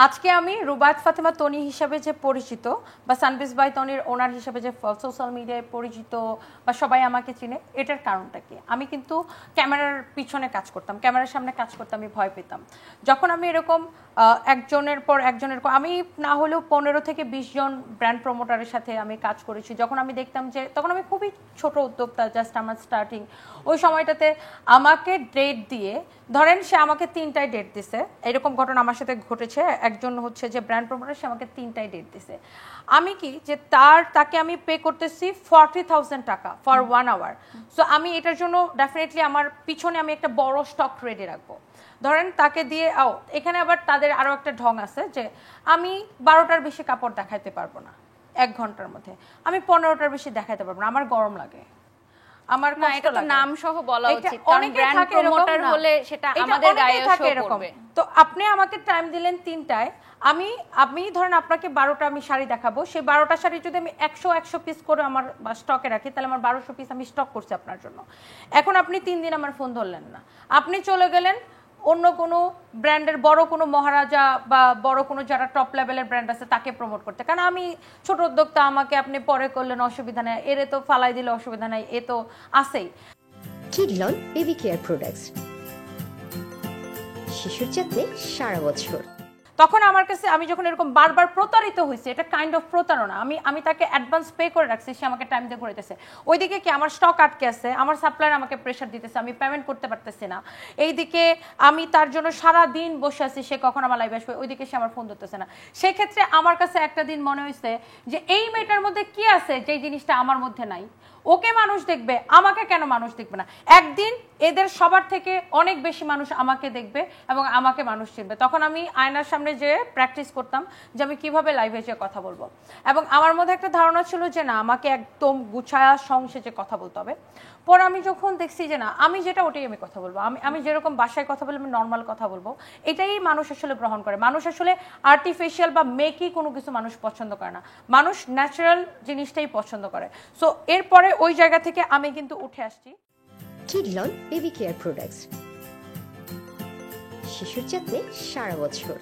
আজকে আমি রুবায়াত ফাতেমা তনি হিসাবে যে পরিচিত বা সানবিজ বাই তনির ওনার হিসাবে যে সোশ্যাল মিডিয়ায় পরিচিত বা সবাই আমাকে চিনে, এটার কারণটা কি? আমি কিন্তু ক্যামেরার পিছনে কাজ করতাম, ক্যামেরার সামনে কাজ করতে আমি ভয় পেতাম। যখন আমি এরকম একজনের পর আমি না হলেও 15 থেকে 20 জন ব্র্যান্ড প্রমোটারের সাথে আমি কাজ করেছি। যখন আমি দেখতাম যে তখন আমি খুবই ছোট উদ্যোক্তা, জাস্ট আমার স্টার্টিং, ওই সময়টাতে আমাকে ডেট দিয়ে, ধরেন সে আমাকে 3টায় ডেট দিছে, এরকম ঘটনা আমার সাথে ঘটেছে। একজন হচ্ছে যে ব্র্যান্ড প্রমোটার, সে আমাকে 3টায় ডেট দিছে। আমি কি যে তাকে আমি পে করতেছি 40,000 টাকা ফর 1 আওয়ার। সো আমি এটার জন্য ডেফিনেটলি আমার পিছনে আমি একটা বড় স্টক রেডি রাখবো। ধরেন তাকে দিয়ে এখানে আবার তাদের আরো একটা ঢং আছে যে আমি 12টার বেশি কাপড় দেখাইতে পারবো না 1 ঘন্টার মধ্যে, আমি 15টার বেশি দেখাইতে পারবো না, আমার গরম লাগে, আমার না, এটা তো নাম সহ বলা উচিত, কারণ ব্র্যান্ড প্রমোটার হলে সেটা আমাদের গায়ে শো করবে। তো আপনি আমাকে টাইম দিলেন 3টায়, আমি ধরেন আপনাকে 12টা আমি শাড়ি দেখাবো, সেই 12টা শাড়ি যদি আমি 100 পিস করে আমার স্টকে রাখি, তাহলে আমার 1200 পিস আমি স্টক করছি আপনার জন্য। এখন আপনি 3 দিন আমার ফোন ধরলেন না, আপনি চলে গেলেন অন্য কোনো ব্র্যান্ডের বড় কোনো মহারাজা বা বড় কোনো যারা টপ লেভেলের ব্র্যান্ড আছে তাকে প্রমোট করতে। কারণ আমি ছোট উদ্যোক্তা, আমাকে আপনি পরে করলেন অসুবিধা নেই, এরে তো ফালাই দিলে অসুবিধা নাই, এ তো আছেই। কিডলন বেবি কেয়ার প্রোডাক্টস, শিশুর যত্নে সারা বছর। তখন আমার কাছে, আমি যখন এরকম বারবার প্রতারিত হয়েছে, এটা কাইন্ড অফ প্রতারণা। আমি তাকে অ্যাডভান্স পে করে রাখছি, সে আমাকে টাইম দিয়ে ঘুরাইতেছে। ওইদিকে কি আমার স্টক আটকে আছে, আমার সাপ্লায়ার আমাকে প্রেশার দিতেছে, আমি পেমেন্ট করতে পারতেছি না। এইদিকে আমি তার জন্য সারা দিন বসে আছি, সে কখন আমার লাইভে আসবে, ওইদিকে সে আমার ফোন ধরতেছে না। সেই ক্ষেত্রে আমার কাছে একটা দিন মনে হয়েছে যে এই মেয়েটার মধ্যে কি আছে যে জিনিসটা আমার মধ্যে নাই। ওকে মানুষ দেখবে, আমাকে কেন মানুষ দেখবে না? একদিন এদের সবার থেকে অনেক বেশি মানুষ আমাকে দেখবে এবং আমাকে মানুষ চিনবে। তখন আমি আয়নার সামনে যেয়ে প্র্যাকটিস করতাম যে আমি কিভাবে লাইভে যেয়ে কথা বলবো। এবং আমার মধ্যে একটা ধারণা ছিল যে না, আমাকে একদম গুছায়া সংসেজে কথা বলতে হবে। পরে আমি যখন দেখছি যে না, আমি যেটা ওটাই আমি কথা বলবো, আমি যেরকম বাসায় কথা বলে আমি নর্মাল কথা বলবো, এটাই মানুষ আসলে গ্রহণ করে। মানুষ আসলে আর্টিফিশিয়াল বা মেকি কোনো কিছু মানুষ পছন্দ করে না, মানুষ ন্যাচারাল জিনিসটাই পছন্দ করে। সো এরপরে ওই জায়গা থেকে আমি কিন্তু উঠে আসছি। কিডলন বেবি কেয়ার প্রোডাক্টস, শিশুর যত্নে সারা বছর।